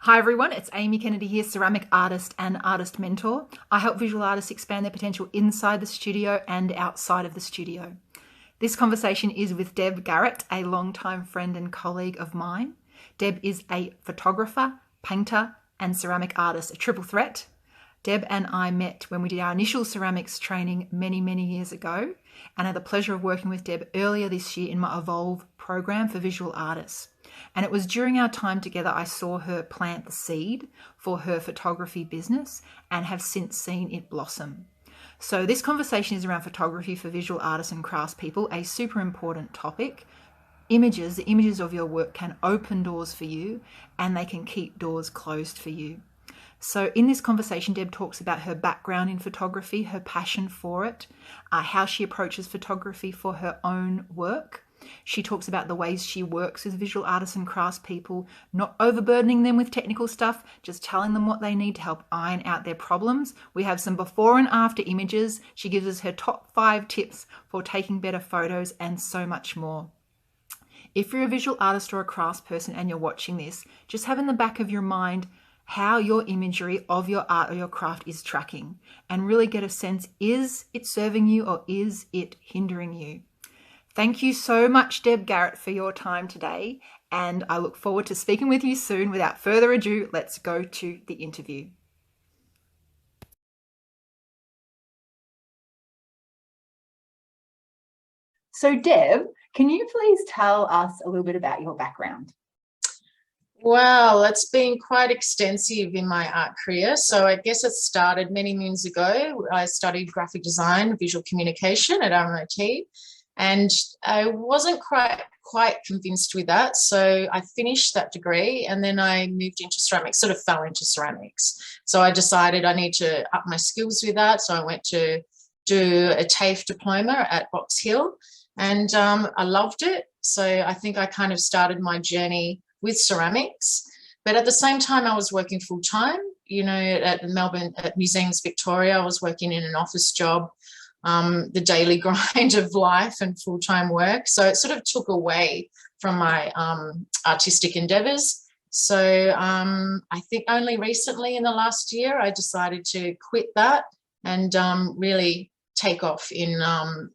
Hi everyone, it's Amy Kennedy here, ceramic artist and artist mentor. I help visual artists expand their potential inside the studio and outside of the studio. This conversation is with Deb Garrett, a longtime friend and colleague of mine. Deb is a photographer, painter, and ceramic artist, a triple threat. Deb and I met when we did our initial ceramics training many years ago, and I had the pleasure of working with Deb earlier this year in my Evolve program for visual artists. And it was during our time together I saw her plant the seed for her photography business and have since seen it blossom. So this conversation is around photography for visual artists and craftspeople, a super important topic. The images of your work can open doors for you and they can keep doors closed for you. So in this conversation, Deb talks about her background in photography, her passion for it, how she approaches photography for her own work. She talks about the ways she works with visual artists and craftspeople, not overburdening them with technical stuff, just telling them what they need to help iron out their problems. We have some before and after images. She gives us her top 5 tips for taking better photos and so much more. If you're a visual artist or a craftsperson and you're watching this, just have in the back of your mind how your imagery of your art or your craft is tracking and really get a sense, is it serving you or is it hindering you? Thank you so much, Deb Garrett, for your time today, and I look forward to speaking with you soon. Without further ado, let's go to the interview. So, Deb, can you please tell us a little bit about your background? Wow, that's been quite extensive in my art career. So I guess it started many moons ago. I studied graphic design, visual communication at RMIT, and I wasn't quite convinced with that. So I finished that degree and then I moved into ceramics, sort of fell into ceramics. So I decided I need to up my skills with that. So I went to do a TAFE diploma at Box Hill and I loved it. So I think I kind of started my journey with ceramics, but at the same time I was working full-time, at Melbourne, at Museums Victoria. I was working in an office job, the daily grind of life and full-time work. So it sort of took away from my artistic endeavors. So I think only recently in the last year I decided to quit that and really take off in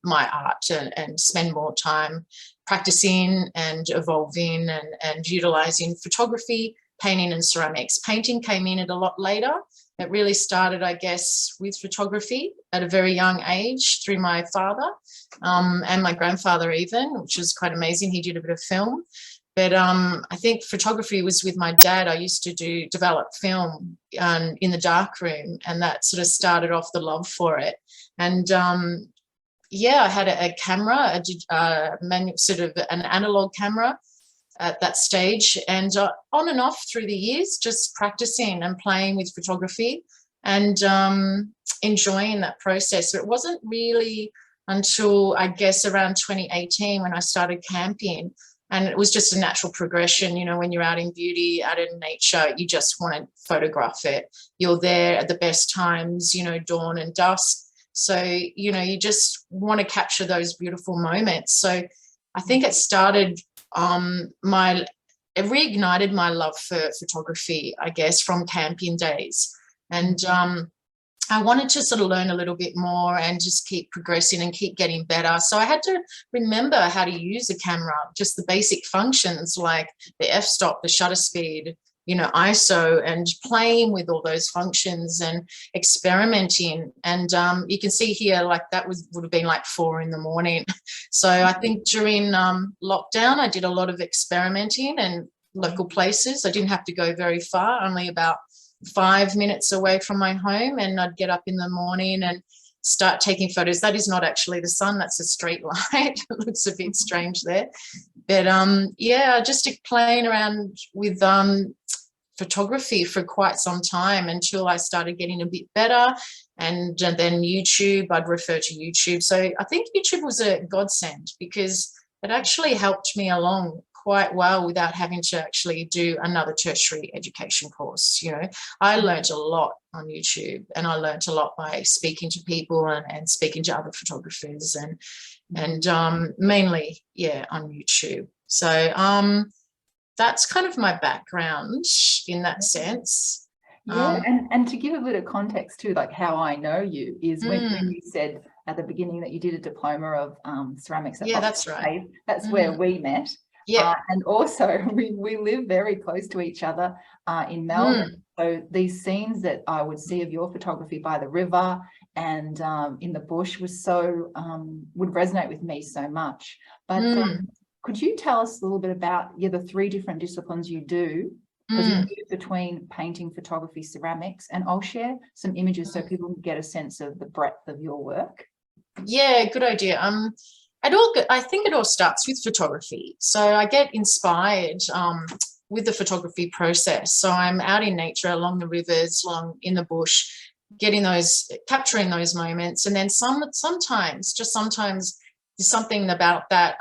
my art and spend more time practicing and evolving and utilizing photography, painting and ceramics. Painting came in at a lot later. It really started, I guess, with photography at a very young age through my father and my grandfather even, which was quite amazing. He did a bit of film. But I think photography was with my dad. I used to develop film in the darkroom, and that sort of started off the love for it. And yeah, I had a camera, sort of an analog camera at that stage, and on and off through the years, just practicing and playing with photography and enjoying that process. So it wasn't really until, I guess, around 2018 when I started camping. And it was just a natural progression. When you're out in beauty, out in nature, you just want to photograph it. You're there at the best times, dawn and dusk. So, you just want to capture those beautiful moments. So I think it started, it reignited my love for photography, I guess, from camping days. And I wanted to sort of learn a little bit more and just keep progressing and keep getting better. So I had to remember how to use a camera, just the basic functions like the f-stop, the shutter speed, ISO, and playing with all those functions and experimenting. And you can see here, like that would have been like 4 a.m. So I think during lockdown, I did a lot of experimenting and local places. I didn't have to go very far, only about 5 minutes away from my home, and I'd get up in the morning and start taking photos. That is not actually the sun, that's a street light. It looks a bit strange there. But yeah, just playing around with photography for quite some time until I started getting a bit better. And then YouTube, I'd refer to YouTube. So I think YouTube was a godsend because it actually helped me along quite well without having to actually do another tertiary education course. I learned a lot on YouTube, and I learned a lot by speaking to people and speaking to other photographers and mainly, yeah, on YouTube. So that's kind of my background in that sense. Yeah, and to give a bit of context too, like how I know you is when you said at the beginning that you did a diploma of ceramics at that's right. That's where we met. Yeah. And also we live very close to each other in Melbourne. So these scenes that I would see of your photography by the river and in the bush was so would resonate with me so much. But could you tell us a little bit about the 3 different disciplines you do? Because you move between painting, photography, ceramics, and I'll share some images so people can get a sense of the breadth of your work. Yeah, good idea. I think it all starts with photography. So I get inspired with the photography process. So I'm out in nature, along the rivers, along in the bush, capturing those moments, and then sometimes there's something about that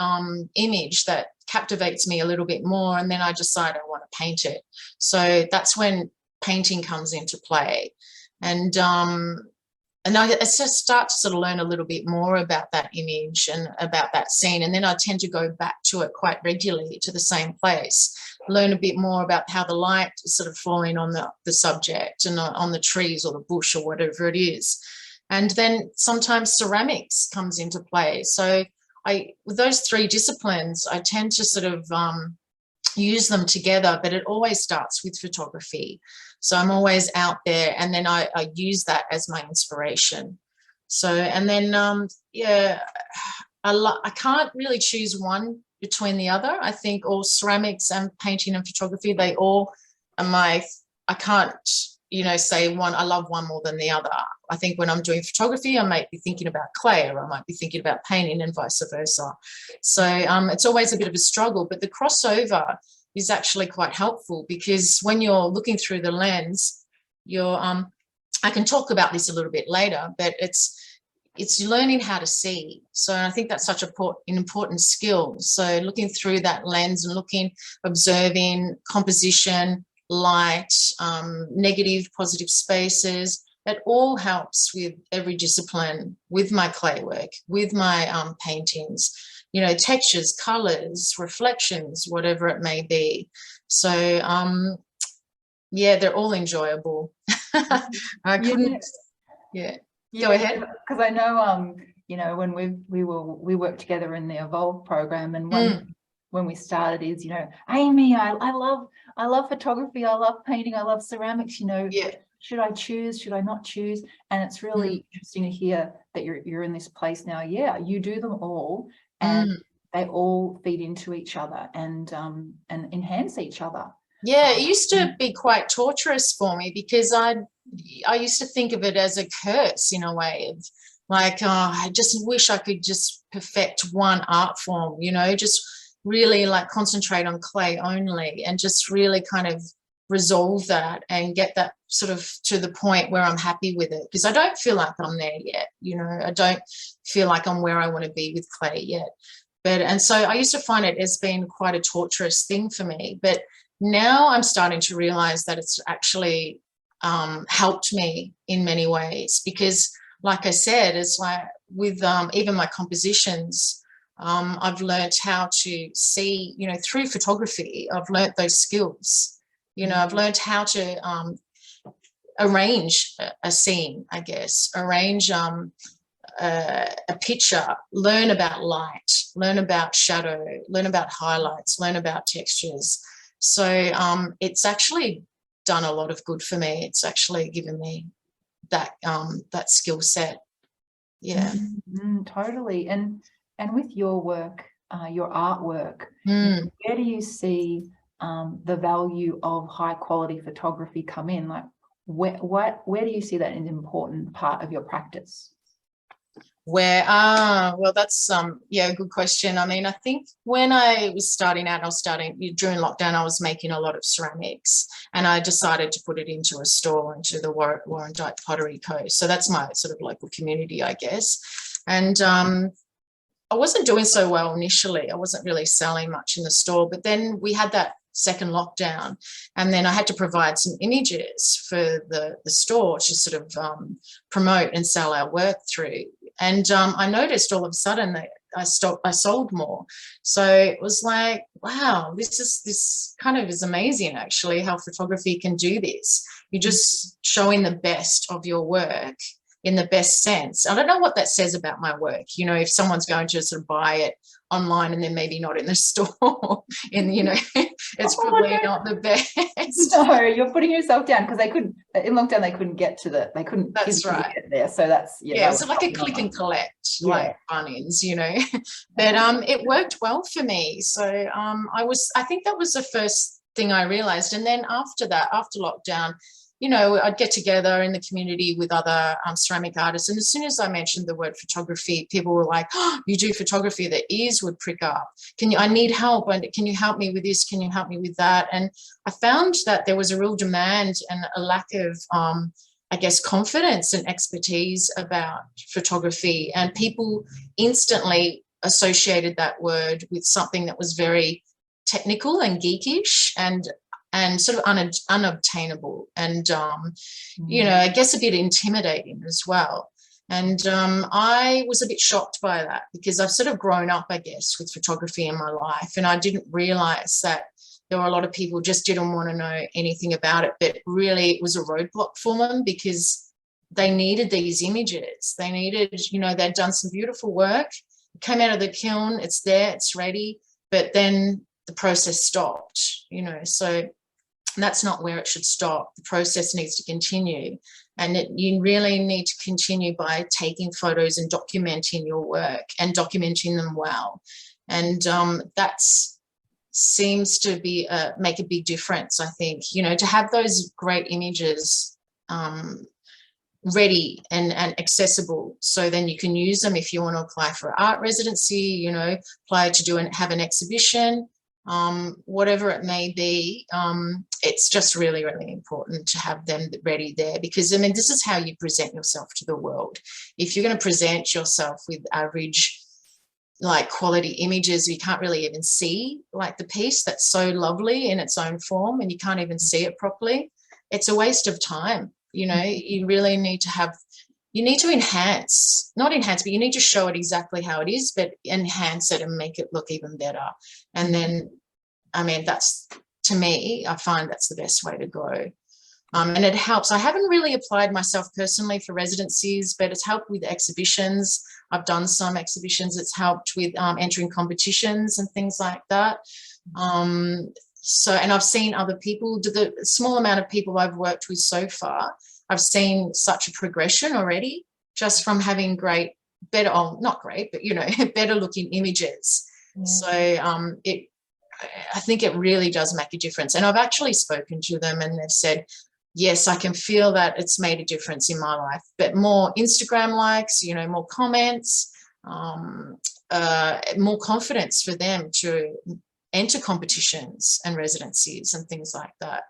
image that captivates me a little bit more, and then I decide I want to paint it. So that's when painting comes into play, and I just start to sort of learn a little bit more about that image and about that scene, and then I tend to go back to it quite regularly, to the same place, learn a bit more about how the light is sort of falling on the subject and on the trees or the bush or whatever it is. And then sometimes ceramics comes into play. So with those 3 disciplines, I tend to sort of use them together, but it always starts with photography. So I'm always out there, and then I use that as my inspiration. So, and then, I can't really choose one between the other. I think all ceramics and painting and photography, they all are I can't, say one, I love one more than the other. I think when I'm doing photography, I might be thinking about clay, or I might be thinking about painting, and vice versa. So it's always a bit of a struggle, but the crossover is actually quite helpful, because when you're looking through the lens, I can talk about this a little bit later, but it's learning how to see. So I think that's such an important skill. So looking through that lens and observing composition, light, negative, positive spaces, it all helps with every discipline, with my clay work, with my paintings, textures, colors, reflections, whatever it may be. So they're all enjoyable. I couldn't. Go ahead. Because I know when we worked together in the Evolve program, and when we started is Amy, I love photography, I love painting, I love ceramics, should I choose, should I not choose? And it's really interesting to hear that you're in this place now. You do them all, and they all feed into each other and enhance each other. It used to be quite torturous for me, because I used to think of it as a curse, in a way, of like, I just wish I could just perfect one art form, just really like concentrate on clay only, and just really kind of resolve that and get that sort of to the point where I'm happy with it, because I don't feel like I'm there yet. I don't feel like I'm where I want to be with clay yet. And so I used to find it as being quite a torturous thing for me, but now I'm starting to realize that it's actually helped me in many ways, because like I said, it's like with even my compositions, I've learned how to see, through photography, I've learned those skills. I've learned how to arrange a scene, I guess, arrange a picture, learn about light, learn about shadow, learn about highlights, learn about textures. So it's actually done a lot of good for me. It's actually given me that skill set. Totally. And with your work, your artwork, where do you see the value of high quality photography come in? Like where do you see that an important part of your practice? Well, that's a good question. I mean, I think when I was starting out, during lockdown, I was making a lot of ceramics, and I decided to put it into a store, into the Warrandyte Pottery Co. So that's my sort of local community, I guess. And I wasn't doing so well initially. I wasn't really selling much in the store, but then we had that second lockdown, and then I had to provide some images for the store to sort of promote and sell our work through. And I noticed all of a sudden that I sold more. So it was like, wow, this kind of is amazing, actually, how photography can do this. You're just showing the best of your work in the best sense. I don't know what that says about my work. You know, if someone's going to sort of buy it online and then maybe not in the store, and, you know, it's probably not the best. No, you're putting yourself down, because they couldn't, in lockdown, they couldn't get to they couldn't physically get there. So that's, yeah, it's like a click and collect, like Bunnings, you know. But it worked well for me. So I think that was the first thing I realized. And then after that, after lockdown, you know, I'd get together in the community with other ceramic artists. And as soon as I mentioned the word photography, people were like, oh, you do photography? Their ears would prick up. I need help. And can you help me with this? Can you help me with that? And I found that there was a real demand and a lack of, I guess, confidence and expertise about photography. And people instantly associated that word with something that was very technical and geekish and sort of unobtainable and, you know, I guess a bit intimidating as well. And I was a bit shocked by that, because I've sort of grown up, I guess, with photography in my life, and I didn't realise that there were a lot of people who just didn't want to know anything about it, but really it was a roadblock for them, because they needed these images. They needed, you know, they'd done some beautiful work, it came out of the kiln, it's there, it's ready, but then the process stopped, you know. So that's not where it should stop. The process needs to continue, and you really need to continue by taking photos and documenting your work and documenting them well. And that seems to be make a big difference, I think, you know, to have those great images ready and accessible, so then you can use them if you want to apply for art residency, you know, apply to have an exhibition, whatever it may be. It's just really, really important to have them ready there, because, I mean, this is how you present yourself to the world. If you're going to present yourself with average, like, quality images, you can't really even see, like, the piece that's so lovely in its own form, and you can't even see it properly, it's a waste of time. You know, you really need to have, you need to not enhance, but you need to show it exactly how it is, but enhance it and make it look even better. And then, I mean, that's, to me, I find that's the best way to go. And it helps. I haven't really applied myself personally for residencies, but it's helped with exhibitions. I've done some exhibitions. It's helped with entering competitions and things like that. So, and I've seen other people, the small amount of people I've worked with so far, I've seen such a progression already, just from having not great, but, you know, better looking images. Yeah. So I think it really does make a difference. And I've actually spoken to them, and they've said, yes, I can feel that it's made a difference in my life, but more Instagram likes, you know, more comments, more confidence for them to enter competitions and residencies and things like that.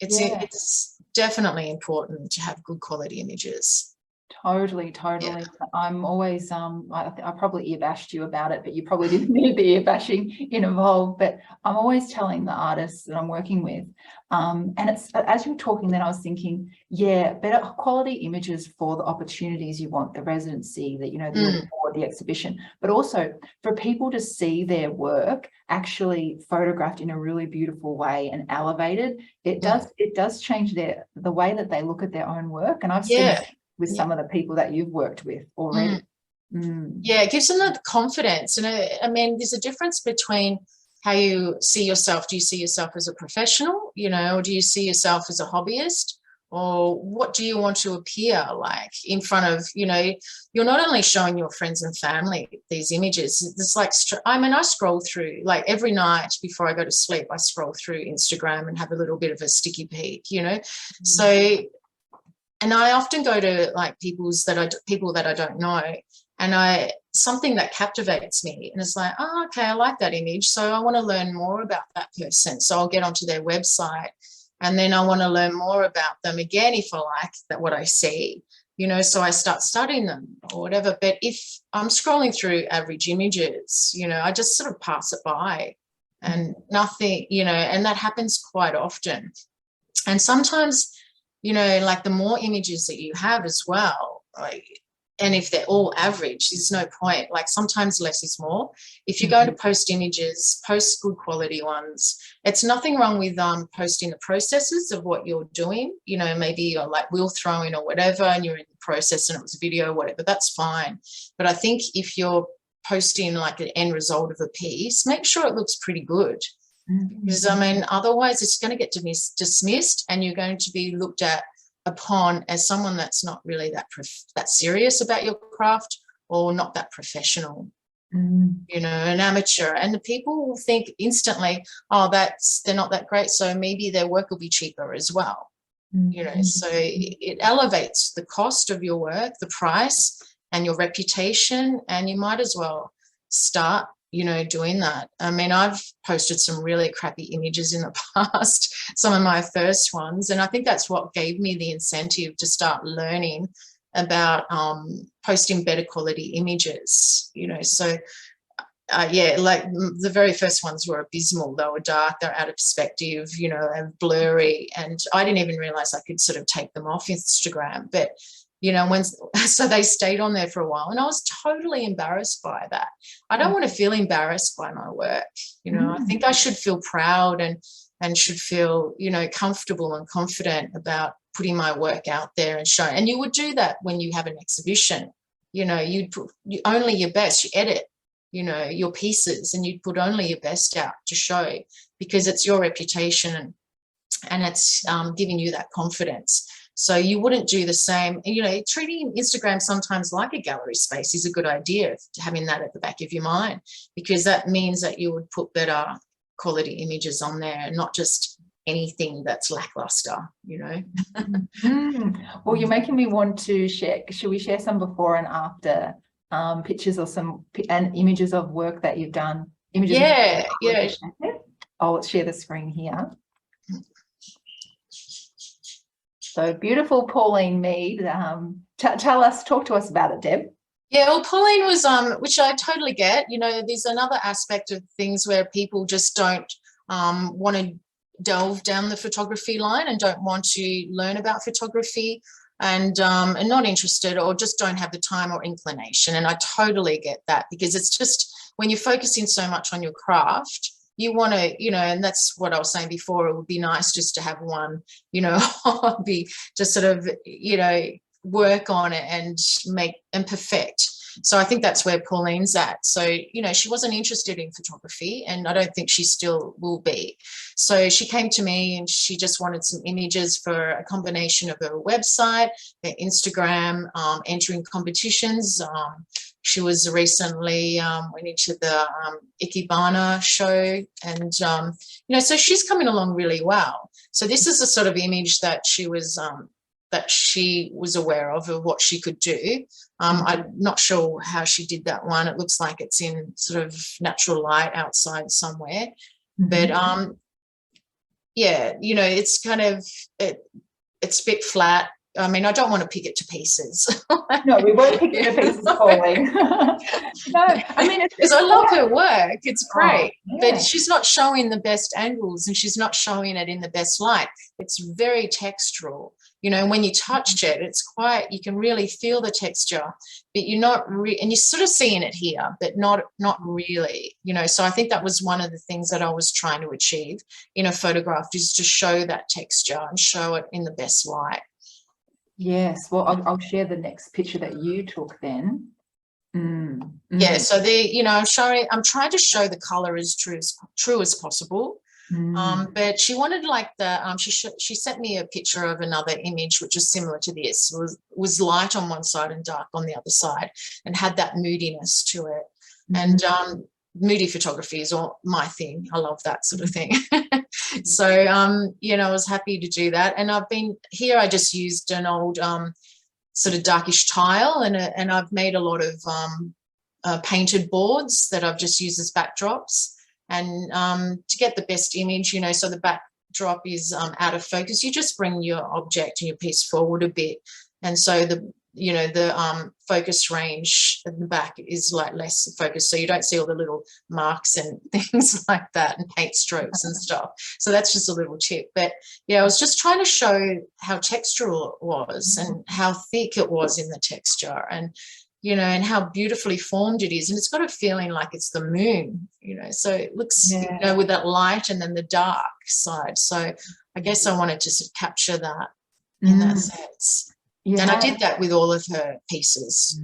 It's definitely important to have good quality images. Totally. Yeah. I'm always, I probably ear bashed you about it, but you probably didn't need the ear bashing involved. But I'm always telling the artists that I'm working with, and it's, as you were talking, then I was thinking, yeah, better quality images for the opportunities you want, the residency, that, you know, the exhibition, but also for people to see their work actually photographed in a really beautiful way and elevated. It does change the way that they look at their own work, and I've seen it with some of the people that you've worked with already. Yeah, it gives them the confidence. And I mean, there's a difference between how you see yourself. Do you see yourself as a professional, you know, or do you see yourself as a hobbyist? Or what do you want to appear like in front of, you know, you're not only showing your friends and family these images. It's like, I mean, I scroll through, like, every night before I go to sleep, I scroll through Instagram and have a little bit of a sticky peek, you know. So, and I often go to, like, people that I don't know, and something that captivates me, and it's like, oh, okay, I like that image, so I want to learn more about that person. So I'll get onto their website, and then I want to learn more about them again if I like what I see, you know. So I start studying them or whatever. But if I'm scrolling through average images, you know, I just sort of pass it by and nothing, you know, and that happens quite often. And sometimes, you know, like, the more images that you have as well, like, and if they're all average, there's no point. Like sometimes less is more. If you're going to post images, post good quality ones. It's nothing wrong with posting the processes of what you're doing. You know, maybe you're like wheel throwing or whatever, and you're in the process and it was a video or whatever, that's fine. But I think if you're posting like an end result of a piece, make sure it looks pretty good. Because I mean, otherwise it's going to get dismissed, and you're going to be looked at upon as someone that's not really that serious about your craft, or not that professional, you know, an amateur. And the people will think instantly, oh, they're not that great, so maybe their work will be cheaper as well. You know, so it elevates the cost of your work, the price, and your reputation, and you might as well start, you know, doing that. I mean, I've posted some really crappy images in the past, some of my first ones, and I think that's what gave me the incentive to start learning about posting better quality images, you know. So yeah, like the very first ones were abysmal. They were dark, they're out of perspective, you know, and blurry, and I didn't even realize I could sort of take them off Instagram. But you know, so they stayed on there for a while, and I was totally embarrassed by that. I don't want to feel embarrassed by my work. You know, I think I should feel proud and should feel, you know, comfortable and confident about putting my work out there and showing. And you would do that when you have an exhibition. You know, you'd put only your best. You edit, you know, your pieces, and you'd put only your best out to show, because it's your reputation and it's giving you that confidence. So you wouldn't do the same. You know, treating Instagram sometimes like a gallery space is a good idea, having that at the back of your mind, because that means that you would put better quality images on there and not just anything that's lackluster, you know. Well, you're making me want to share. Should we share some before and after pictures or some images of work that you've done? Images. Yeah. I'll share the screen here. So beautiful Pauline Mead. Talk to us about it, Deb. Yeah, well, Pauline was, which I totally get. You know, there's another aspect of things where people just don't want to delve down the photography line and don't want to learn about photography, and not interested, or just don't have the time or inclination. And I totally get that, because it's just when you're focusing so much on your craft, you want to, you know, and that's what I was saying before, it would be nice just to have one, you know, hobby to sort of, you know, work on it and make and perfect. So I think that's where Pauline's at. So, you know, she wasn't interested in photography, and I don't think she still will be. So she came to me and she just wanted some images for a combination of her website, her Instagram, entering competitions. She was recently went into the Ikebana show, and you know, so she's coming along really well. So this is the sort of image that she was aware of what she could do. I'm not sure how she did that one. It looks like it's in sort of natural light outside somewhere, but yeah, you know, it's kind of it's a bit flat. I mean, I don't want to pick it to pieces. No, we won't pick it to pieces, Pauline. No, I mean, because I love her work. It's great, yeah. but she's not showing the best angles, and she's not showing it in the best light. It's very textural. You know, when you touch it, it's quite, you can really feel the texture, but you're not and you're sort of seeing it here, but not really, you know. So I think that was one of the things that I was trying to achieve in a photograph, is to show that texture and show it in the best light. Yes, well, I'll share the next picture that you took then. Yeah, so you know, I'm trying to show the color as true as possible. But she wanted like the she sent me a picture of another image which is similar to this. It was light on one side and dark on the other side, and had that moodiness to it. And moody photography is all my thing. I love that sort of thing. So you know, I was happy to do that. And I've been here, I just used an old sort of darkish tile, and I've made a lot of painted boards that I've just used as backdrops. And to get the best image, you know, so the backdrop is out of focus, you just bring your object and your piece forward a bit. And so you know, the focus range at the back is like less focused, so you don't see all the little marks and things like that and paint strokes and stuff. So that's just a little tip. But yeah, I was just trying to show how textural it was and how thick it was in the texture, and you know, and how beautifully formed it is. And it's got a feeling like it's the moon, you know, so it looks, you know, with that light and then the dark side. So I guess I wanted to sort of capture that in that sense. Yeah. And I did that with all of her pieces.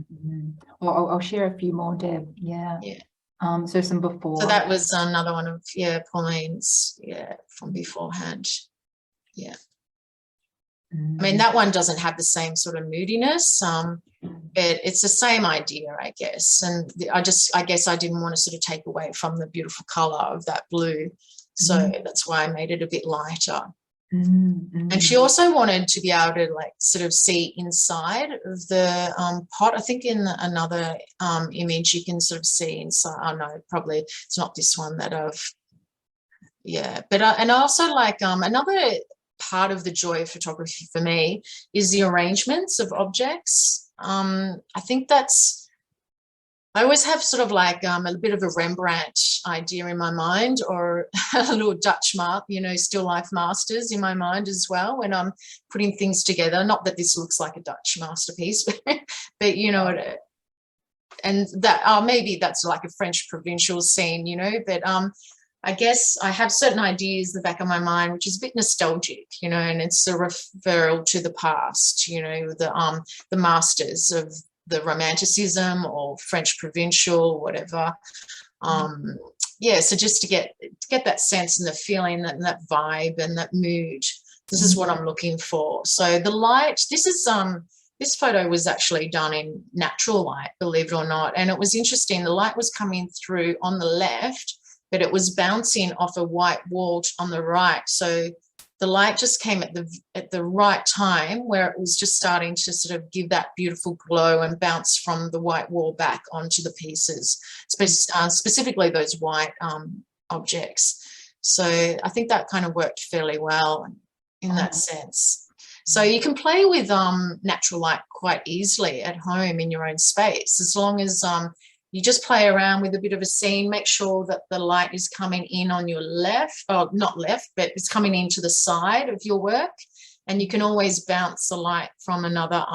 Well, I'll share a few more, Deb. Yeah. So some before. So that was another one of, Pauline's, from beforehand. Yeah. I mean, that one doesn't have the same sort of moodiness, but it's the same idea, I guess. And I guess I didn't want to sort of take away from the beautiful colour of that blue. So that's why I made it a bit lighter. And she also wanted to be able to like sort of see inside of the pot. I think in another image you can sort of see inside. Oh no, probably it's not this one that I've, but and I also like another part of the joy of photography for me is the arrangements of objects. I think I always have sort of like a bit of a Rembrandt idea in my mind, or a little Dutch still life masters in my mind as well when I'm putting things together. Not that this looks like a Dutch masterpiece, but you know, and that maybe that's like a French provincial scene, you know, but I guess I have certain ideas in the back of my mind, which is a bit nostalgic, you know, and it's a referral to the past, you know, the masters of the Romanticism or French provincial, whatever. So just to get that sense and the feeling and that vibe and that mood, this is what I'm looking for. So the light, this photo was actually done in natural light, believe it or not, and it was interesting. The light was coming through on the left, but it was bouncing off a white wall on the right. So the light just came at the right time, where it was just starting to sort of give that beautiful glow and bounce from the white wall back onto the pieces, specifically those white objects. So I think that kind of worked fairly well in that sense. So you can play with natural light quite easily at home in your own space, as long as you just play around with a bit of a scene. Make sure that the light is coming in on your left, or not left, but it's coming into the side of your work. And you can always bounce the light from another,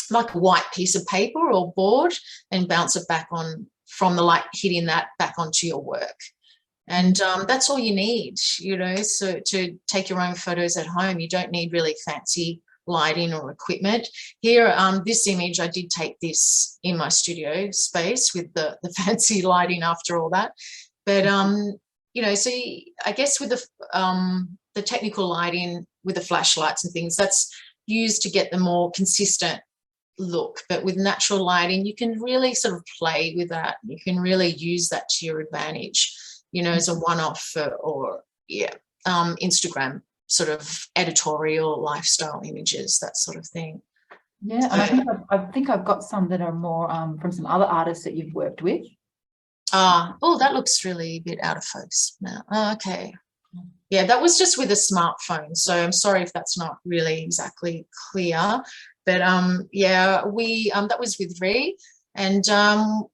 like a white piece of paper or board, and bounce it back on from the light hitting that back onto your work. And that's all you need, you know, so to take your own photos at home. You don't need really fancy lighting or equipment. Here, this image, I did take this in my studio space with the fancy lighting after all that. But, you know, so I guess with the technical lighting with the flashlights and things, that's used to get the more consistent look. But with natural lighting, you can really sort of play with that. You can really use that to your advantage, you know, as a one-off or Instagram sort of editorial lifestyle images, that sort of thing. Yeah, and I think I've got some that are more from some other artists that you've worked with. That looks really a bit out of focus now. Okay. Yeah, that was just with a smartphone, so I'm sorry if that's not really exactly clear. But that was with Ree. And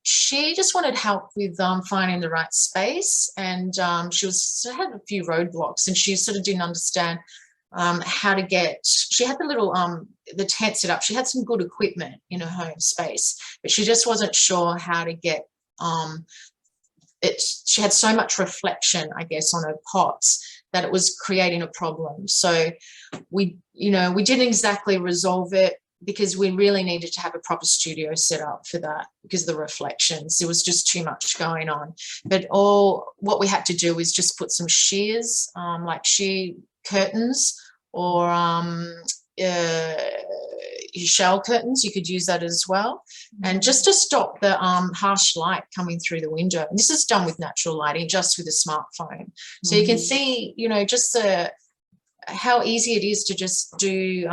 she just wanted help with finding the right space, and she had a few roadblocks, and she sort of didn't understand how to get. She had the little the tent set up. She had some good equipment in her home space, but she just wasn't sure how to get it. She had so much reflection, I guess, on her pots that it was creating a problem. So we didn't exactly resolve it, because we really needed to have a proper studio set up for that, because of the reflections. There was just too much going on. But what we had to do is just put some shears, like sheer curtains, or shell curtains. You could use that as well. And just to stop the harsh light coming through the window. And this is done with natural lighting, just with a smartphone. So you can see, you know, just how easy it is to just do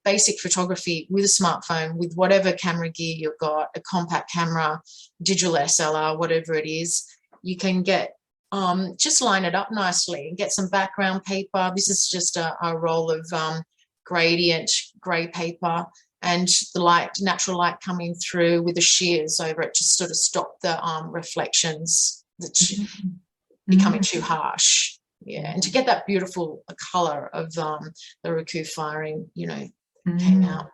basic photography with a smartphone, with whatever camera gear you've got, a compact camera, digital SLR, whatever it is. You can get just line it up nicely and get some background paper. This is just a roll of gradient grey paper, and the light, natural light coming through with the shears over it to sort of stop the reflections that becoming too harsh. Yeah, and to get that beautiful colour of the Raku firing, you know, came out.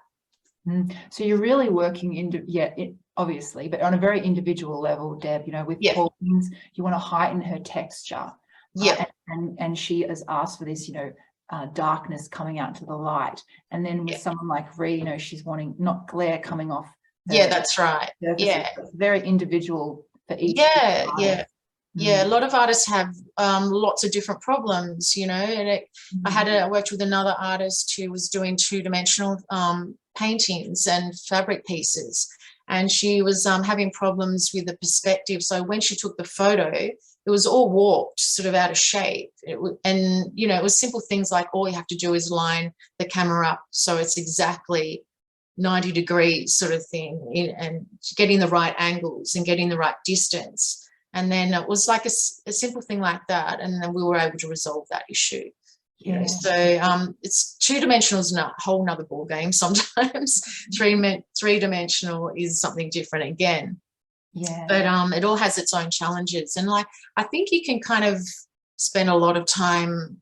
So you're really working obviously, but on a very individual level, Deb, you know, with Pauline's, you want to heighten her texture. Yeah. And she has asked for this, you know, darkness coming out to the light. And then with someone like Ree, you know, she's wanting not glare coming off. Yeah, that's right. Surfaces. Yeah. It's very individual for each. Yeah, a lot of artists have lots of different problems, you know, and I worked with another artist who was doing two-dimensional paintings and fabric pieces, and she was having problems with the perspective. So when she took the photo, it was all warped, sort of out of shape. And, you know, it was simple things like all you have to do is line the camera up so it's exactly 90 degrees sort of thing, and getting the right angles and getting the right distance. And then it was like a simple thing like that, and then we were able to resolve that issue. You know, so it's two-dimensional is a whole nother ball game sometimes. Three-dimensional is something different again. Yeah. But it all has its own challenges, and like I think you can kind of spend a lot of time,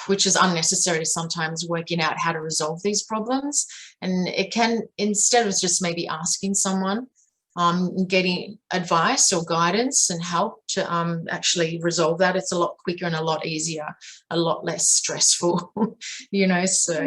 which is unnecessary sometimes, working out how to resolve these problems. And it can, instead of just maybe asking someone, getting advice or guidance and help to actually resolve that, it's a lot quicker and a lot easier, a lot less stressful, you know. So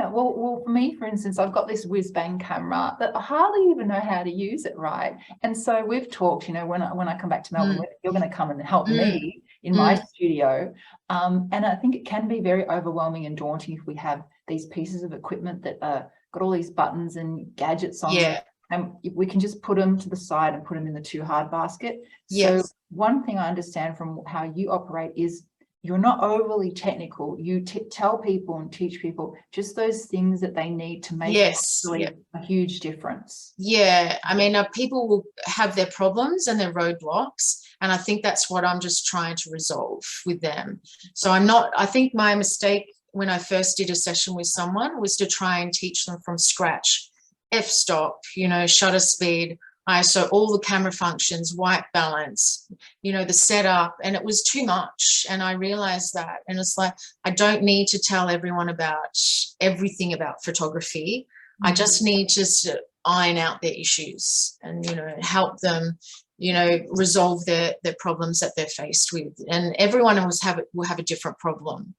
well for me, for instance, I've got this whiz bang camera that I hardly even know how to use it right. And so we've talked, you know, when I come back to Melbourne, you're going to come and help me in my studio, and I think it can be very overwhelming and daunting if we have these pieces of equipment that got all these buttons and gadgets on them. And we can just put them to the side and put them in the too hard basket. So one thing I understand from how you operate is you're not overly technical. You tell people and teach people just those things that they need to make a huge difference. Yeah, I mean, people will have their problems and their roadblocks, and I think that's what I'm just trying to resolve with them. So I think my mistake when I first did a session with someone was to try and teach them from scratch. F-stop, you know, shutter speed, ISO, all the camera functions, white balance, you know, the setup, and it was too much. And I realized that, and it's like, I don't need to tell everyone about everything about photography. I just need to iron out their issues and, you know, help them, you know, resolve their problems that they're faced with. And everyone will have a different problem.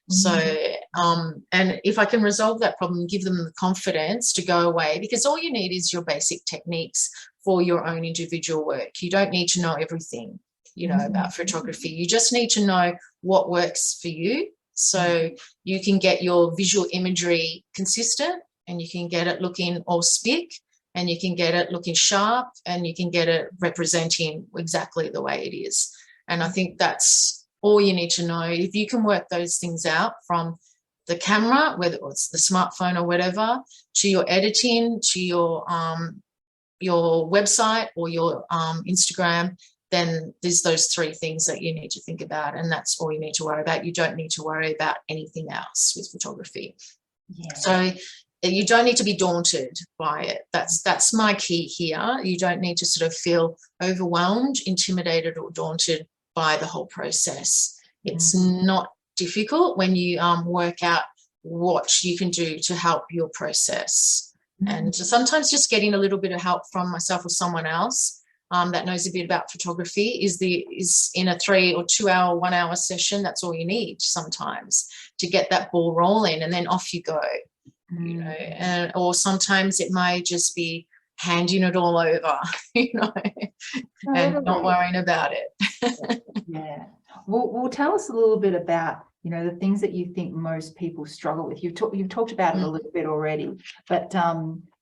So, and if I can resolve that problem, give them the confidence to go away, because all you need is your basic techniques for your own individual work. You don't need to know everything, you know, about photography. You just need to know what works for you. So you can get your visual imagery consistent, and you can get it looking all spick, and you can get it looking sharp, and you can get it representing exactly the way it is. And I think that's all you need to know. If you can work those things out from the camera, whether it's the smartphone or whatever, to your editing, to your website or your Instagram, then there's those three things that you need to think about, and that's all you need to worry about. You don't need to worry about anything else with photography. So you don't need to be daunted by it. That's my key here. You don't need to sort of feel overwhelmed, intimidated, or daunted by the whole process. It's not difficult when you work out what you can do to help your process. And sometimes just getting a little bit of help from myself or someone else that knows a bit about photography is in a 3 or 2 hour, 1 hour session. That's all you need sometimes to get that ball rolling, and then off you go. You know, or sometimes it may just be handing it all over, you know, and not worrying about it. Well, tell us a little bit about, you know, the things that you think most people struggle with. You've talked about it a little bit already, but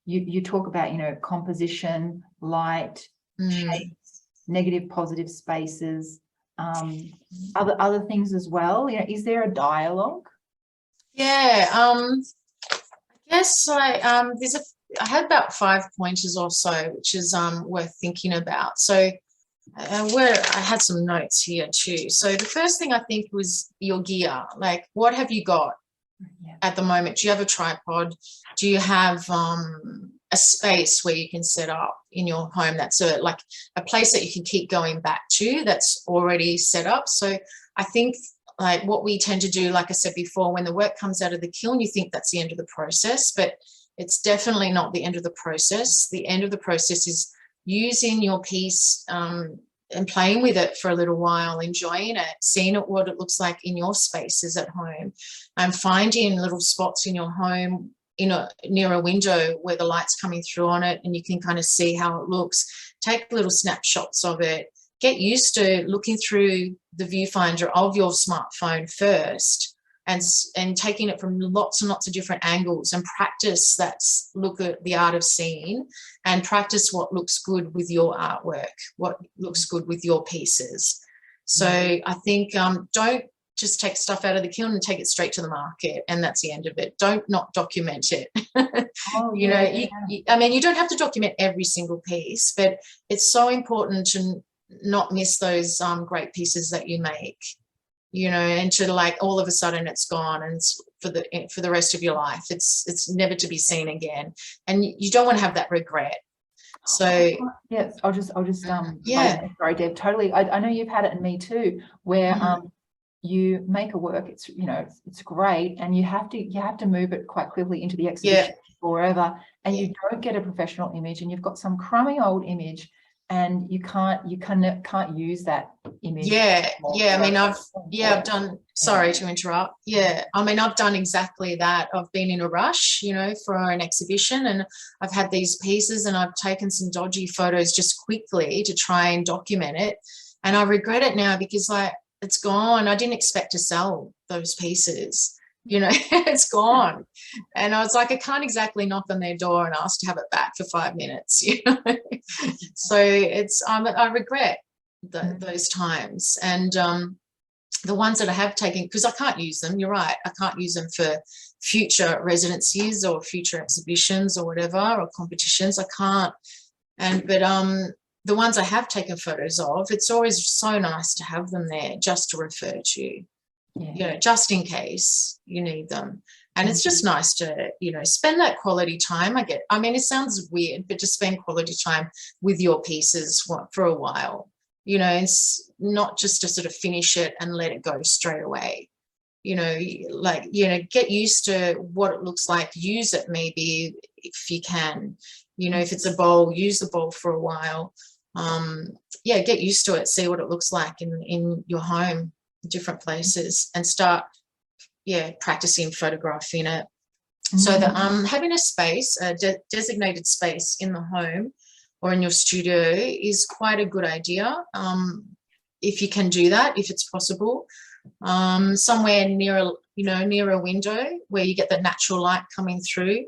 you talk about, you know, composition, light, shapes, negative, positive spaces, other things as well. You know, is there a dialogue? I guess I had about 5 pointers or so, which is worth thinking about. So where I had some notes here too. So the first thing I think was your gear. Like, what have you got? at the moment? Do you have a tripod? Do you have a space where you can set up in your home that's like a place that you can keep going back to that's already set up? So I think like what we tend to do, like I said before, when the work comes out of the kiln, you think that's the end of the process, but it's definitely not the end of the process. The end of the process is using your piece and playing with it for a little while, enjoying it, seeing what it looks like in your spaces at home, and finding little spots in your home near a window where the light's coming through on it and you can kind of see how it looks. Take little snapshots of it. Get used to looking through the viewfinder of your smartphone first and taking it from lots and lots of different angles, and practice look at the art of seeing, and practice what looks good with your artwork, what looks good with your pieces. So I think don't just take stuff out of the kiln and take it straight to the market and that's the end of it. Don't not document it. I mean, you don't have to document every single piece, but it's so important to not miss those great pieces that you make, and to like all of a sudden it's gone and it's for the rest of your life. It's never to be seen again, and you don't want to have that regret. So yes, I'll just sorry, Deb, totally. I know you've had it in me too, where you make a work, it's it's great, and you have to move it quite quickly into the exhibition forever, and you don't get a professional image, and you've got some crummy old image, and you can't use that image. I mean, I've done, sorry to interrupt. I mean, I've done exactly that. I've been in a rush, for an exhibition, and I've had these pieces and I've taken some dodgy photos just quickly to try and document it. And I regret it now because like it's gone. I didn't expect to sell those pieces. It's gone. And I was like, I can't exactly knock on their door and ask to have it back for 5 minutes, So I regret those times. And the ones that I have taken, because I can't use them, you're right, I can't use them for future residencies or future exhibitions or whatever, or competitions. I can't. But the ones I have taken photos of, it's always so nice to have them there just to refer to. Just in case you need them. And it's just nice to, spend that quality time. I mean, it sounds weird, but just spend quality time with your pieces for a while. It's not just to sort of finish it and let it go straight away. Get used to what it looks like. Use it maybe if you can. If it's a bowl, use the bowl for a while. Get used to it. See what it looks like in your home, different places, and start practicing photographing it. So that having a space, a designated space in the home or in your studio is quite a good idea, if you can do that, if it's possible. Somewhere near a window where you get the natural light coming through,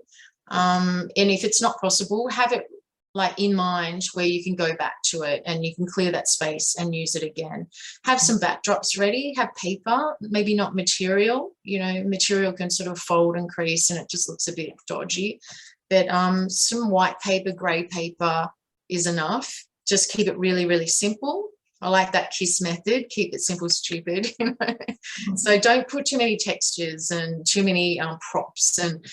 and if it's not possible, have it like in mind where you can go back to it and you can clear that space and use it again. Have some backdrops ready, have paper, maybe not material. Material can sort of fold and crease and it just looks a bit dodgy, but some white paper, grey paper is enough. Just keep it really, really simple. I like that KISS method, keep it simple, stupid. So don't put too many textures and too many props. And,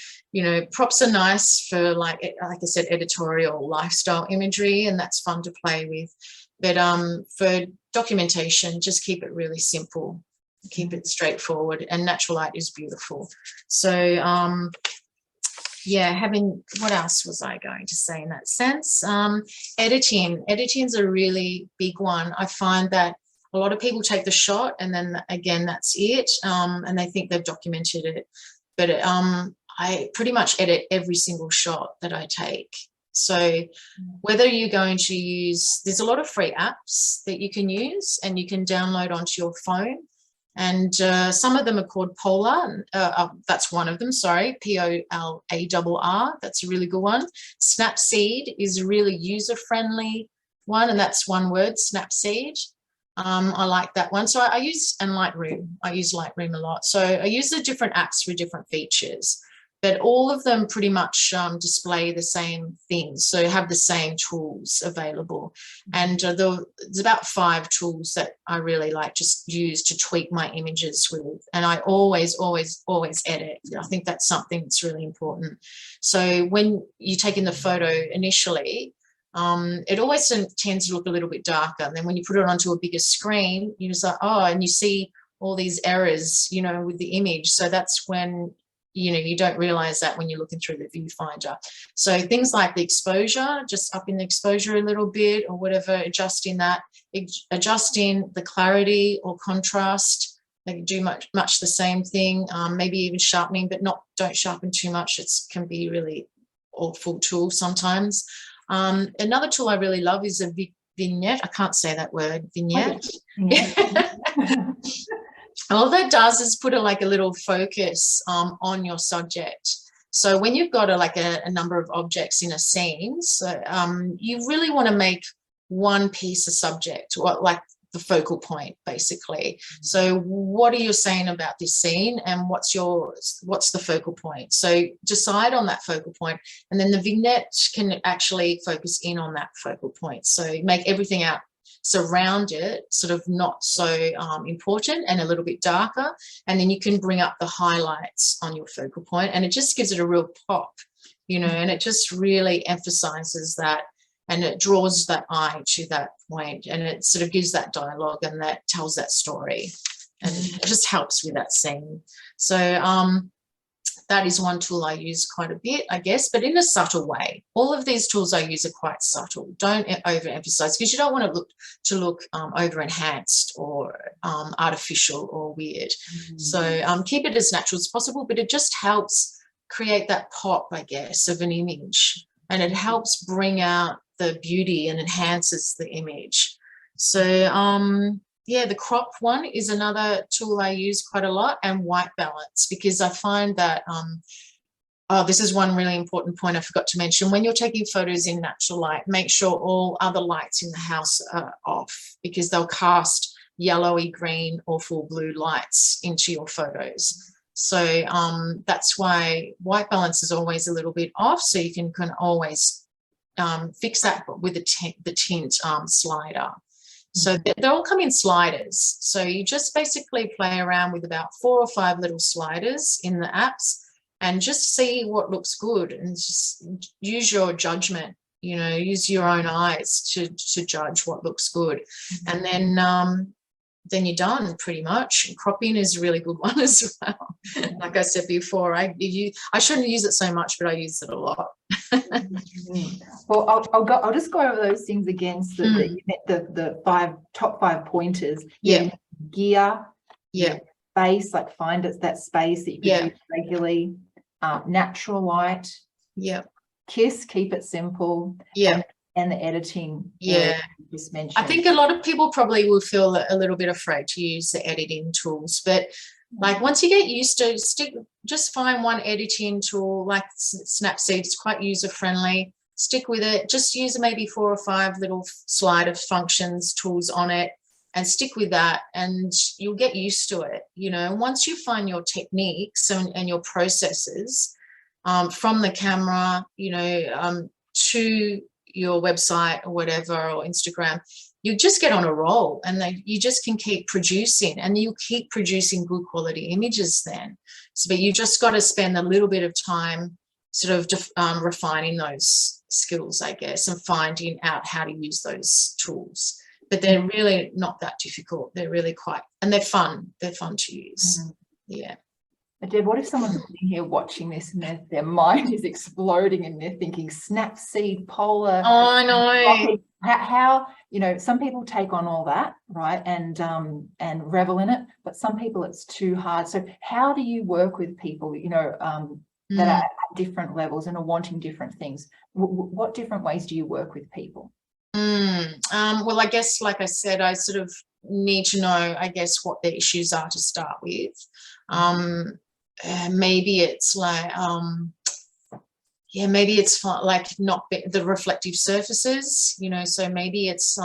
props are nice for, like I said, editorial lifestyle imagery, and that's fun to play with. But for documentation, just keep it really simple, keep it straightforward, and natural light is beautiful. So, what else was I going to say in that sense? Editing's a really big one. I find that a lot of people take the shot and then again, that's it. And they think they've documented it, but I pretty much edit every single shot that I take. So whether you're going to use, there's a lot of free apps that you can use and you can download onto your phone. And some of them are called Polar. That's one of them, sorry, P-O-L-A-R-R. That's a really good one. Snapseed is a really user-friendly one, and that's one word, Snapseed. I like that one. So I use Lightroom. I use Lightroom a lot. So I use the different apps for different features. but all of them pretty much display the same things, so have the same tools available. And there's about 5 tools that I really like just use to tweak my images with, and I always edit. I think that's something that's really important. So when you take in the photo initially, it always tends to look a little bit darker, and then when you put it onto a bigger screen, you're just like, oh, and you see all these errors, you know, with the image. So that's when, you know, you don't realize that when you're looking through the viewfinder. So things like the exposure, just upping the exposure a little bit or whatever, adjusting that, adjusting the clarity or contrast. They can do much the same thing, maybe even sharpening, but don't sharpen too much. It can be really awful tool sometimes. Another tool I really love is a Vignette. I can't say that word, Vignette. Yeah. All that does is put a little focus on your subject. So when you've got a number of objects in a scene, so you really want to make one piece of subject, or like the focal point, basically. So what are you saying about this scene, and what's the focal point? So decide on that focal point, and then the vignette can actually focus in on that focal point. So make everything out surround it sort of not so important and a little bit darker, and then you can bring up the highlights on your focal point, and it just gives it a real pop, you know, and it just really emphasizes that, and it draws that eye to that point, and it sort of gives that dialogue and that tells that story, and it just helps with that scene. So that is one tool I use quite a bit, I guess, but in a subtle way. All of these tools I use are quite subtle. Don't overemphasize, because you don't want to look over enhanced or artificial or weird. So keep it as natural as possible, but it just helps create that pop, I guess, of an image, and it helps bring out the beauty and enhances the image. So yeah, the crop one is another tool I use quite a lot, and white balance, because I find that, this is one really important point I forgot to mention. When you're taking photos in natural light, make sure all other lights in the house are off, because they'll cast yellowy, green or full blue lights into your photos. So that's why white balance is always a little bit off, so you can always fix that with the tint slider. So they all come in sliders. So you just basically play around with about 4 or 5 little sliders in the apps and just see what looks good, and just use your judgment, you know, use your own eyes to judge what looks good. And then you're done pretty much. And cropping is a really good one as well. Like I said before, I shouldn't use it so much, but I use it a lot. Well, I'll just go over those things again, so that you met the top 5 pointers. Yeah. Gear. Yeah. Space, like find it that space that you can use regularly. Natural light. Yeah. Keep it simple. Yeah. And the editing. Yeah. Just mentioned. I think a lot of people probably will feel a little bit afraid to use the editing tools, but like once you get used to just find one editing tool like Snapseed. It's quite user friendly. Stick with it. Just use maybe 4 or 5 little slider functions, tools on it, and stick with that, and you'll get used to it. You know, once you find your techniques and your processes from the camera, you know, to your website or whatever, or Instagram, you just get on a roll, and then you just can keep producing, and you keep producing good quality images then. So, but you just got to spend a little bit of time sort of refining those skills, I guess, and finding out how to use those tools. But they're really not that difficult. They're really and they're fun. They're fun to use. Yeah. But Deb, what if someone's sitting here watching this and their mind is exploding and they're thinking Snapseed, Polar? Oh, I know. How, you know, some people take on all that, right, and revel in it, but some people it's too hard. So how do you work with people, you know, that are at different levels and are wanting different things? What different ways do you work with people? Well, I guess, like I said, I sort of need to know, I guess, what their issues are to start with. Maybe it's like, maybe it's like not the reflective surfaces, you know, so maybe it's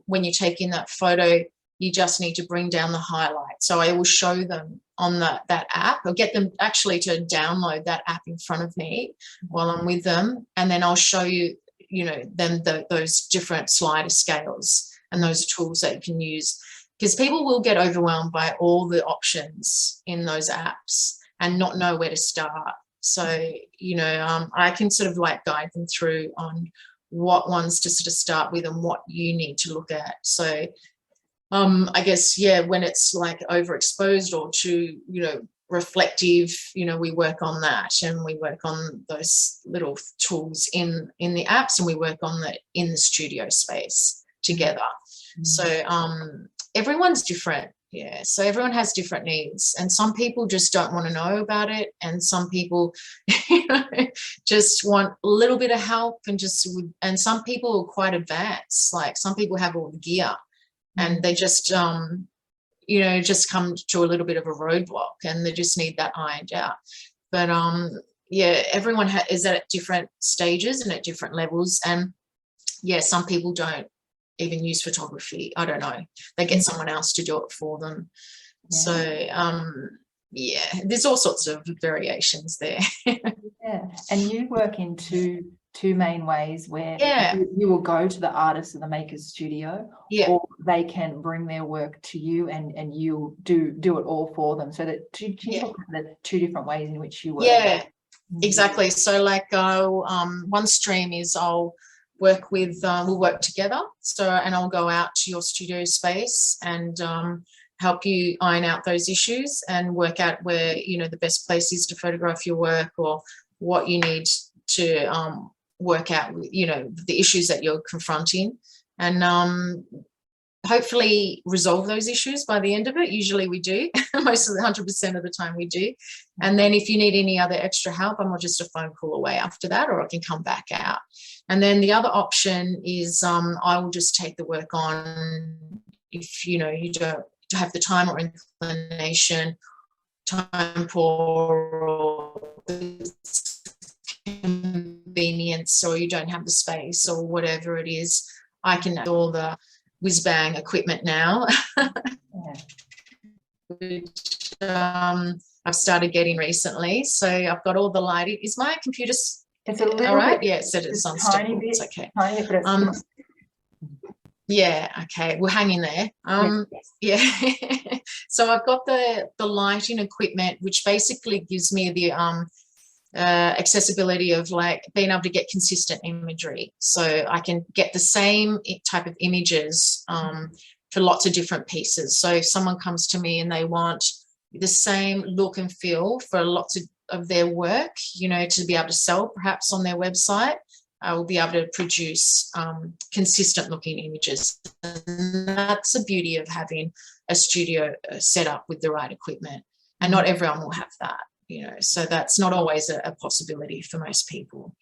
when you take in that photo, you just need to bring down the highlight. So I will show them on that app, or get them actually to download that app in front of me while I'm with them, and then I'll show you, then those different slider scales and those tools that you can use, because people will get overwhelmed by all the options in those apps and not know where to start. So, I can sort of like guide them through on what ones to sort of start with and what you need to look at. So, I guess, when it's like overexposed or too, reflective, we work on that, and we work on those little tools in the apps, and we work on that in the studio space together. So everyone's different. Yeah, so everyone has different needs, and some people just don't want to know about it, and some people just want a little bit of help, and some people are quite advanced. Like some people have all the gear, and they just just come to a little bit of a roadblock, and they just need that ironed out. But everyone is at different stages and at different levels, and some people don't even use photography. I don't know, they get someone else to do it for them. So there's all sorts of variations there. And you work in two main ways, where you will go to the artist or the maker's studio, or they can bring their work to you, and you do it all for them. So that two different ways in which you work. Exactly. So like one stream is I'll work with, we'll work together. So, and I'll go out to your studio space and help you iron out those issues and work out where, the best place is to photograph your work, or what you need to work out, the issues that you're confronting, and hopefully resolve those issues by the end of it. Usually we do. Most of the 100% of the time we do. And then if you need any other extra help, I'm just a phone call away after that, or I can come back out. And then the other option is I will just take the work on if you don't have the time or inclination, time for convenience, or you don't have the space, or whatever it is. I can have all the whiz-bang equipment now, which I've started getting recently. So I've got all the lighting. Is my computer... It's a little all right? bit, Yeah, it said it's a unstable. tiny bit, It's okay. tiny bit, but it's okay, we'll hang in there. So I've got the lighting equipment, which basically gives me the accessibility of like being able to get consistent imagery. So I can get the same type of images for lots of different pieces. So if someone comes to me and they want the same look and feel for lots of their work, to be able to sell perhaps on their website, I will be able to produce consistent looking images. And that's the beauty of having a studio set up with the right equipment. And not everyone will have that, so that's not always a possibility for most people.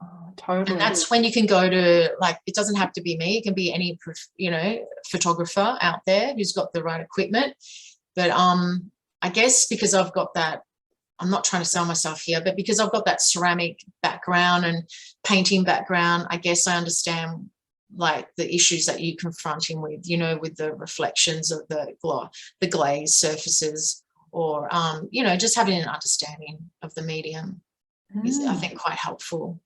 Oh, totally. And that's when you can go to, like, it doesn't have to be me, it can be any, photographer out there who's got the right equipment. But I guess because I've got that, I'm not trying to sell myself here, but because I've got that ceramic background and painting background, I guess I understand like the issues that you're confronting with, with the reflections of the glazed surfaces, or, just having an understanding of the medium is, I think, quite helpful.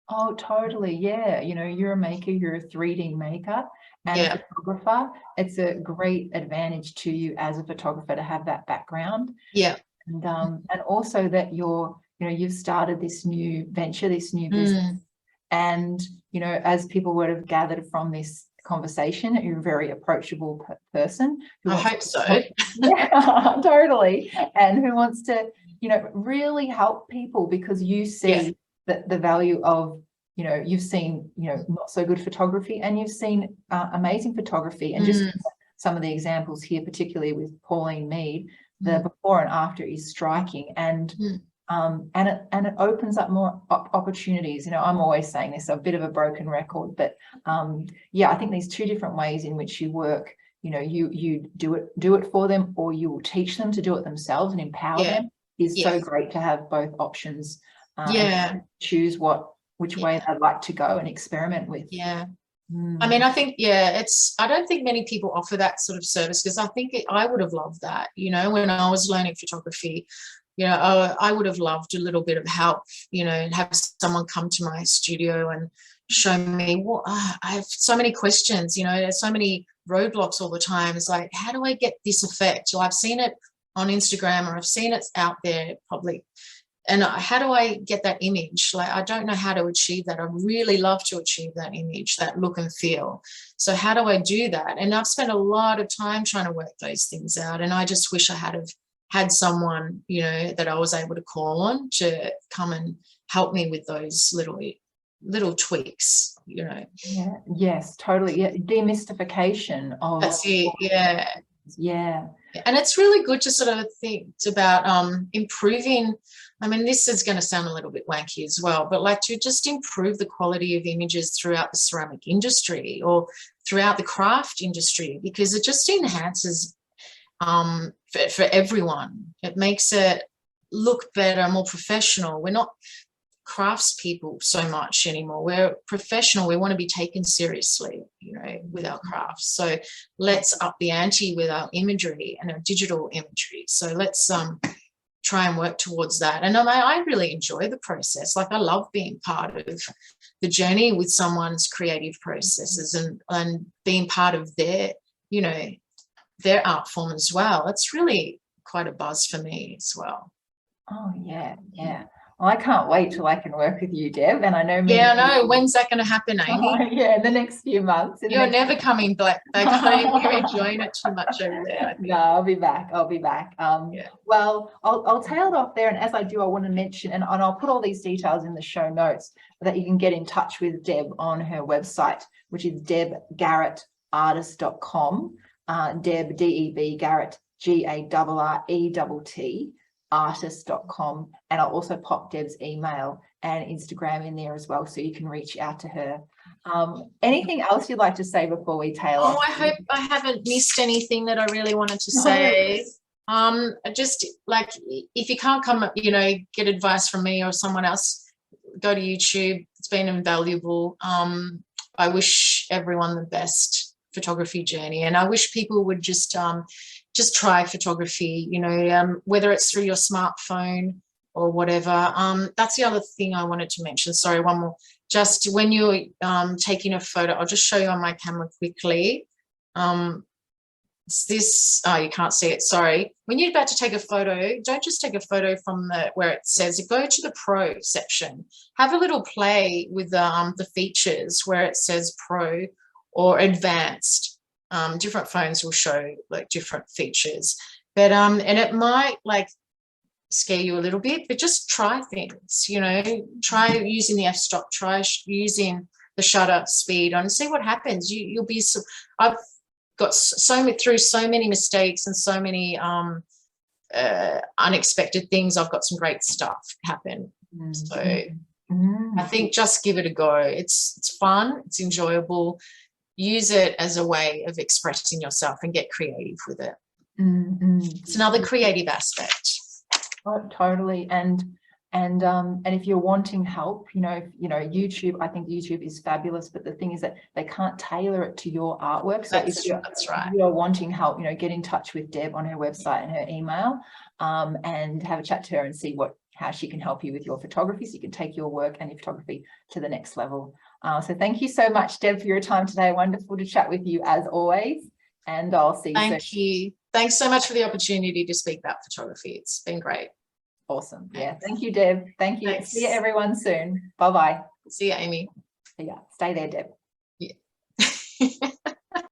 Oh, totally. Yeah. You're a maker, you're a 3D maker and a photographer. It's a great advantage to you as a photographer to have that background. Yeah. And also that you've started this new venture, this new business, and as people would have gathered from this conversation, you're a very approachable person. I hope so. Yeah, totally. And who wants to, really help people, because you see the value of, you've seen, not so good photography, and you've seen amazing photography, and just some of the examples here, particularly with Pauline Mead. The before and after is striking, and it opens up more opportunities. I'm always saying this, a bit of a broken record, but I think these two different ways in which you work, you do it for them, or you will teach them to do it themselves and empower them, is so great to have both options. Choose which way they'd like to go and experiment with. I mean, I think, yeah, I don't think many people offer that sort of service, because I think I would have loved that, you know, when I was learning photography, you know, I would have loved a little bit of help, you know, and have someone come to my studio and show me what I have so many questions, you know, there's so many roadblocks all the time. It's like, how do I get this effect? Well, I've seen it on Instagram, or I've seen it out there public. And how do I get that image? Like, I don't know how to achieve that. I really love to achieve that image, that look and feel. So how do I do that? And I've spent a lot of time trying to work those things out. And I just wish I had someone, you know, that I was able to call on to come and help me with those little tweaks, you know. Yeah. Yes, totally. Yeah. Demystification of. That's it. Yeah. Yeah. And it's really good to sort of think about improving. I mean, this is going to sound a little bit wanky as well, but like to just improve the quality of images throughout the ceramic industry or throughout the craft industry, because it just enhances for everyone. It makes it look better, more professional. We're not craftspeople so much anymore. We're professional. We want to be taken seriously, you know, with our crafts. So let's up the ante with our imagery and our digital imagery. So let's try and work towards that. And I really enjoy the process. Like, I love being part of the journey with someone's creative processes and being part of their, you know, their art form as well. It's really quite a buzz for me as well. Oh, yeah, yeah. Well, I can't wait till I can work with you, Deb. And I know. Yeah, I know. When's that going to happen, Amy? Oh, yeah, in the next few months. You're never coming back. You're enjoying it too much over there. No, I'll be back. Yeah. Well, I'll tail it off there. And as I do, I want to mention, and I'll put all these details in the show notes so that you can get in touch with Deb on her website, which is debgarrettartist.com. Deb, D-E-B, Garrett, G-A-R-R-E-T-T. artist.com, and I'll also pop Deb's email and Instagram in there as well, so you can reach out to her. Anything else you'd like to say before we tail off? I hope I haven't missed anything that I really wanted to say. Just like, if you can't come, you know, get advice from me or someone else, go to YouTube. It's been invaluable. I wish everyone the best photography journey, and I wish people would just try photography, you know, whether it's through your smartphone or whatever. That's the other thing I wanted to mention. Sorry, one more. Just when you're taking a photo, I'll just show you on my camera quickly. It's this, oh, you can't see it, sorry. When you're about to take a photo, don't just take a photo from where it says, go to the pro section. Have a little play with the features where it says pro or advanced. Different phones will show like different features, but and it might like scare you a little bit, but just try things, you know, try using the f-stop, try using the shutter speed on and see what happens. You'll be, I've got through so many mistakes and so many unexpected things. I've got some great stuff happen. So I think just give it a go. It's fun, it's enjoyable. Use it as a way of expressing yourself and get creative with it. It's another creative aspect. Oh, totally. And if you're wanting help, you know, YouTube, I think YouTube is fabulous, but the thing is that they can't tailor it to your artwork. So that's right. If you're wanting help, you know, get in touch with Deb on her website and her email, and have a chat to her and see how she can help you with your photography, so you can take your work and your photography to the next level. So thank you so much, Deb, for your time today. Wonderful to chat with you as always, and I'll see you soon. Thank you. Thanks so much for the opportunity to speak about photography. It's been great. Awesome. Yeah. Thank you, Deb. Thank you. Thanks. See you everyone soon. Bye-bye. See you, Amy. See ya. Stay there, Deb. Yeah.